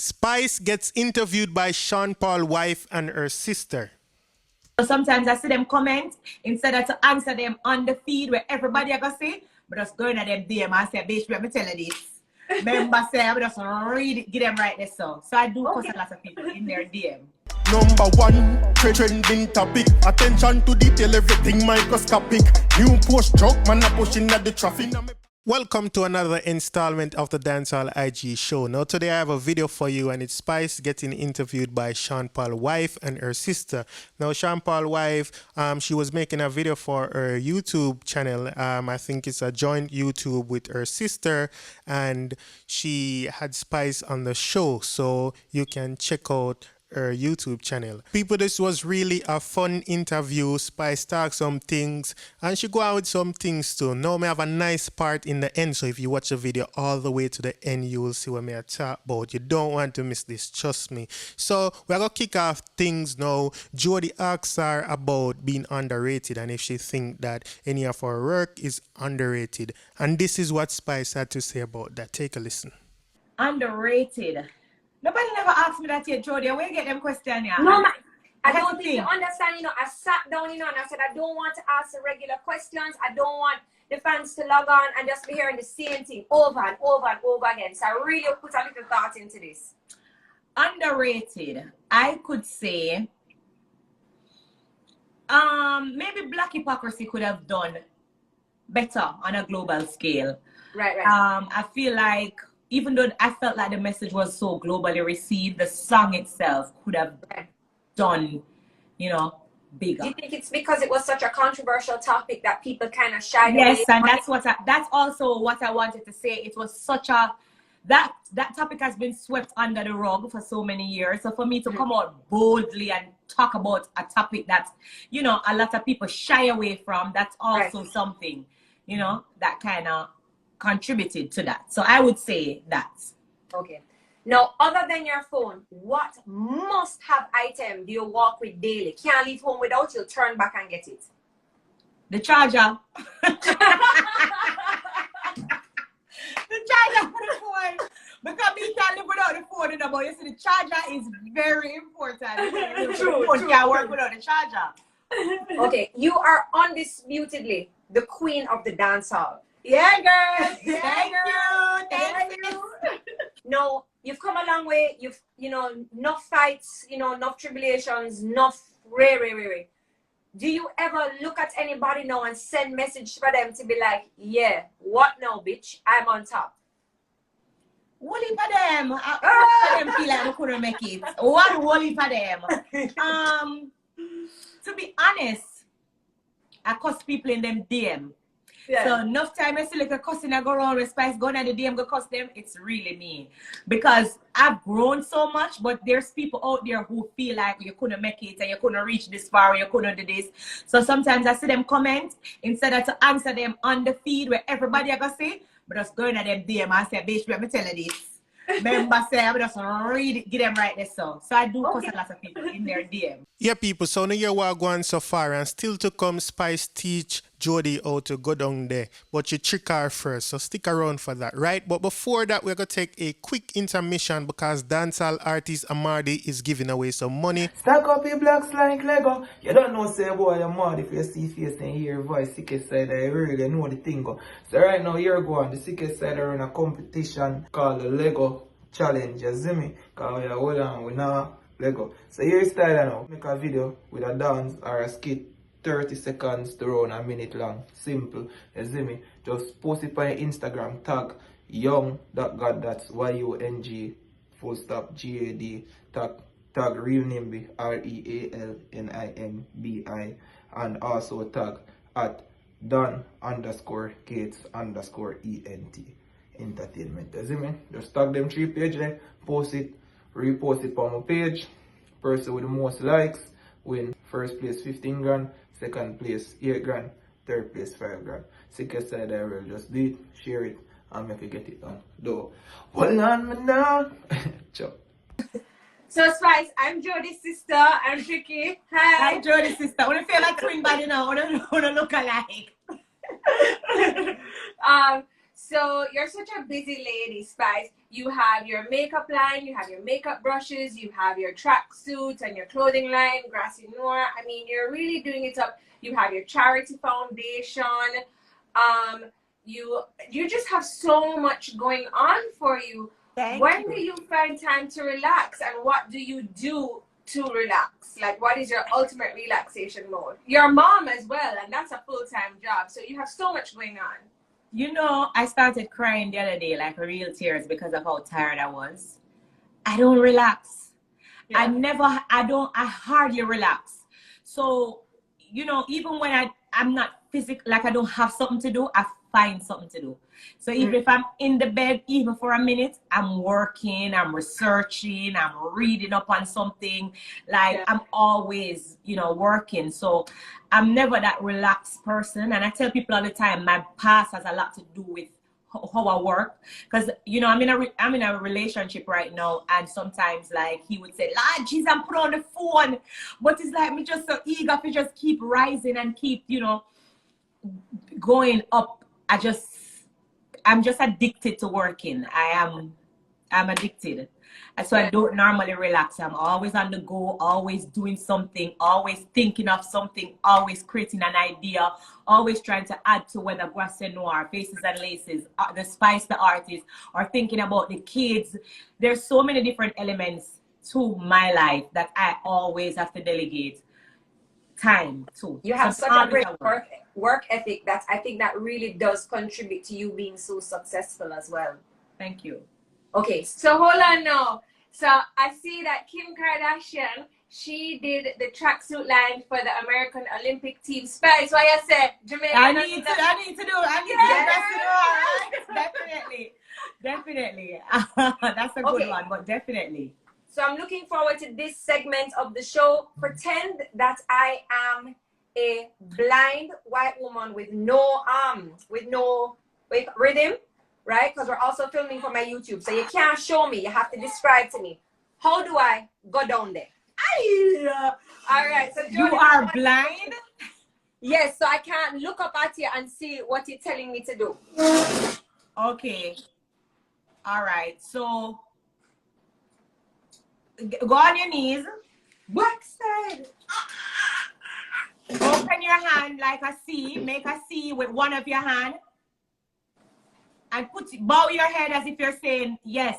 Spice gets interviewed by Sean Paul's wife and her sister. Sometimes I see them comment, instead of to answer them on the feed where everybody I go see, but just going at them DM and say, bitch, let me tell you this. Remember, say, I just read it, get them right there. So I do cuss a lot of people in their DM. Number one, trending topic. Attention to detail, everything microscopic. New post truck, man, I pushing at the traffic. Welcome to another installment of the Dancehall IG show. Now today I have a video for you, and it's Spice getting interviewed by Sean Paul's wife and her sister. Now Sean Paul's wife, she was making a video for her YouTube channel. I think it's a joint YouTube with her sister, and she had Spice on the show, so you can check out her YouTube channel. People, this was really a fun interview. Spice talked some things and she go out with some things too. Now we have a nice part in the end, so if you watch the video all the way to the end, you will see what I talk about. You don't want to miss this, trust me. So we're gonna kick off things now. Jody asks her about being underrated and if she think that any of her work is underrated, and this is what Spice had to say about that. Take a listen. Underrated. Nobody never asked me that yet, Jody. Where you get them questions? Yeah? No, I don't think you understand. I sat down, and I said, I don't want to ask the regular questions. I don't want the fans to log on and just be hearing the same thing over and over and over again. So I really put a little thought into this. Underrated. I could say, maybe Black Hypocrisy could have done better on a global scale. Right. I feel like, even though I felt like the message was so globally received, the song itself could have done, bigger. Do you think it's because it was such a controversial topic that people kind of shied away? Yes, and that's also what I wanted to say. It was such a that topic has been swept under the rug for so many years. So for me to come out boldly and talk about a topic that a lot of people shy away from, that's also something that kind of contributed to that. So I would say that. Okay. Now, other than your phone, what must-have item do you walk with daily? Can't leave home without, you'll turn back and get it. The charger. The charger for the phone. Because we can't live without the phone anymore. You see, the charger is very important. True. The phone can't work without the charger. Okay, you are undisputedly the queen of the dancehall. Yeah, girl. Thank you. No, you've come a long way. You've, enough fights, enough tribulations, enough rare. Do you ever look at anybody now and send message for them to be like, yeah, what now, bitch? I'm on top. Wally for them. I them feel like I couldn't make it. What wally for them? To be honest, I cuss people in them DM. Yeah. So enough time I see like a cussing I go around with Spice going at the DM go cuss them, it's really me. Because I've grown so much, but there's people out there who feel like you couldn't make it and you couldn't reach this far, you couldn't do this. So sometimes I see them comment, instead of to answer them on the feed where everybody I go see, but just going at them DM and say, bitch, let me tell you this. Remember, say, I just read it, get them right there. So I do cuss a lot of people in their DM. Yeah, people, so now you're going so far, and still to come, Spice teach Jody how to go down there. But you trick her first, so stick around for that, right? But before that, we're going to take a quick intermission because dancehall artist Amadi is giving away some money. Stack up your blocks like Lego. You don't know, say, boy, you're mad if you see face and hear voice, sickest side, I really know the thing. So right now, you're going, the sickest side are in a competition called the Lego Challenge, you see me? Because we are hold on, we now Lego. So here's style now. Make a video with a dance or a skit, 30 seconds to around a minute long. Simple, you see me? Just post it on your Instagram, tag young.god, that's YUNG, full stop, GAD, tag real name be REALNIMBI, and also tag at Don_Gates_ENT Entertainment. You see me? Just tag them 3 pages there, post it, repost it on my page. Person with the most likes win. First place 15 grand, second place 8 grand, third place 5 grand. Sickest side I will just do it, share it, and make it get it done. Though, hold on me now. Ciao. So Spice, I'm Jody's sister. I'm Tricky. Hi. Hi, Jody's sister. I want to feel like twin body now. I don't look alike. So you're such a busy lady, Spice. You have your makeup line, you have your makeup brushes, you have your tracksuits and your clothing line, Grassy Noir. I mean, you're really doing it up. You have your charity foundation. You just have so much going on for you. When do you find time to relax, and what do you do to relax? Like, what is your ultimate relaxation mode? You're a mom as well, and that's a full-time job, so you have so much going on. You know, I started crying the other day, like real tears, because of how tired I was. I don't relax. Yeah. I hardly relax. So, you know, even when I'm not physical, like I don't have something to do, I find something to do. So even if I'm in the bed, even for a minute, I'm working, I'm researching, I'm reading up on something. Like I'm always, you know, working. So I'm never that relaxed person. And I tell people all the time, my past has a lot to do with how I work, because you know I'm in a relationship right now, and sometimes like he would say, "Lord, jeez, I'm put on the phone," but it's like me just so eager to just keep rising and keep, you know, going up. I'm just addicted to working. I'm addicted. And so I don't normally relax. I'm always on the go, always doing something, always thinking of something, always creating an idea, always trying to add to whether Grassy Noir, Faces and Laces, the Spice the Artist, or thinking about the kids. There's so many different elements to my life that I always have to delegate time to. You have such a great work ethic that I think that really does contribute to you being so successful as well. Thank you. Okay, so hold on now. So I see that Kim Kardashian, she did the tracksuit line for the American Olympic team. Spice, what you say? Jamaica? I need to do definitely. That's a good one, but definitely. So I'm looking forward to this segment of the show. Pretend that I am a blind white woman with no rhythm, right? Because we're also filming for my YouTube. So you can't show me. You have to describe to me. How do I go down there? All right. So you are blind? Yes. So I can't look up at you and see what you're telling me to do. Okay. All right. So go on your knees. Backside. Open your hand like a C. Make a C with one of your hand. And bow your head as if you're saying yes.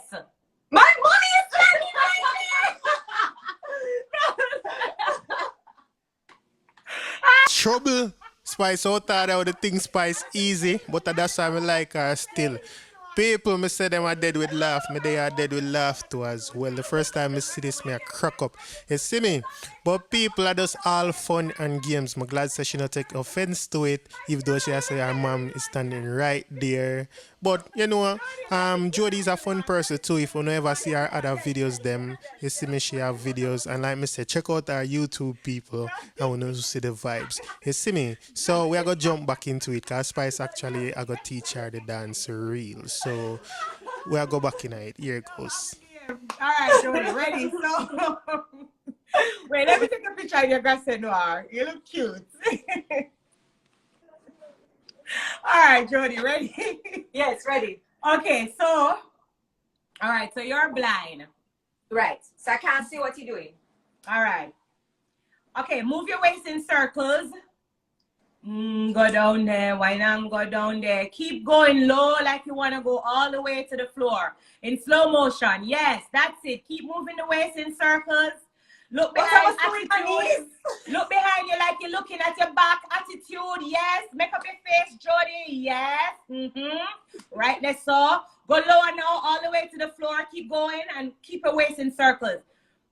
My money is ready, Trouble. Spice out there, the thing Spice easy, but that's why I like her still. People, me say them are dead with laugh. Me they are dead with laugh too as well. The first time I see this, me I crack up. You see me? But people are just all fun and games. I'm glad that she not take offense to it, even though she has say her mom is standing right there. But you know, Jodie's a fun person too. If you never see her other videos, them you see me, she have videos. And like me say, check out our YouTube people. I want to see the vibes. You see me? So we are gonna jump back into it. Cause Spice actually I got teach her the dance real. So we'll go back in it. Here it goes. All right, Jody, ready? So, wait, let me take a picture of your Grassy Noir. You look cute. All right, Jody, ready? Yes, ready. Okay, so, all right, so you're blind. Right. So I can't see what you're doing. All right. Okay, move your waist in circles. Go down there, why not go down there? Keep going low like you want to go all the way to the floor. In slow motion. Yes, that's it. Keep moving the waist in circles. Look behind attitude. Look behind you like you're looking at your back. Attitude, yes. Make up your face, Jody. Yes. Right there, so. Go lower now, all the way to the floor. Keep going and keep your waist in circles.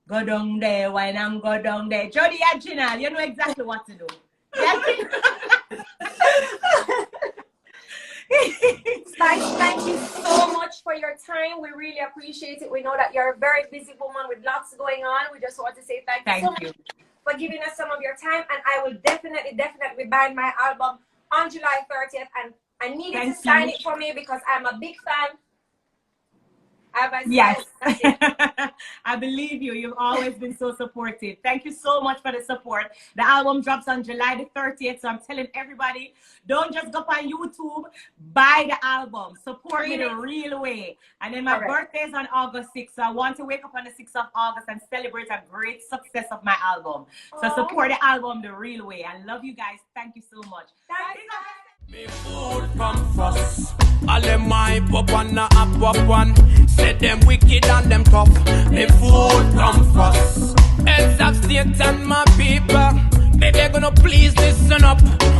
Go down there, why not go down there? Jody and Janelle, you know exactly what to do. Spice, thank you so much for your time. We really appreciate it. We know that you're a very busy woman with lots going on. We just want to say thank you so much for giving us some of your time. And I will definitely be buying my album on July 30th. And I need you to sign it for me because I'm a big fan. Yes. I believe you. You've always been so supportive. Thank you so much for the support. The album drops on July the 30th. So I'm telling everybody, don't just go on YouTube, buy the album. Support me the real way. And then my birthday is on August 6th. So I want to wake up on the 6th of August and celebrate a great success of my album. So support the album the real way. I love you guys. Thank you so much. Me food from fuss. All them my pop and a up one. Said them wicked and them tough. Me food from fuss. Heads of state and my people. Maybe gonna please listen up.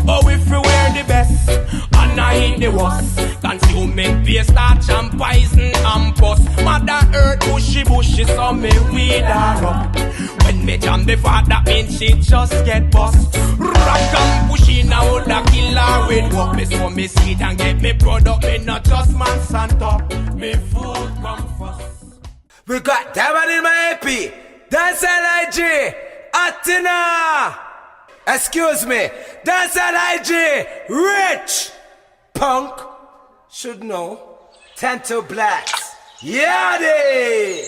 Oh, if we wear the best and I eat the worst. Consuming beer, starch and poison and pus. Mother Earth bushy, so me weed her up. When me jam the fat, that means she just get bust. Rock and pushy now, the killer with work. Me so me seed and get me product. Me not just man Santa. Me food come first. We got that one in my AP. Dancehall IG. Atina. Excuse me. Dancehall IG. Rich. Punk. Should know. 10 to blacks. Yeah, they.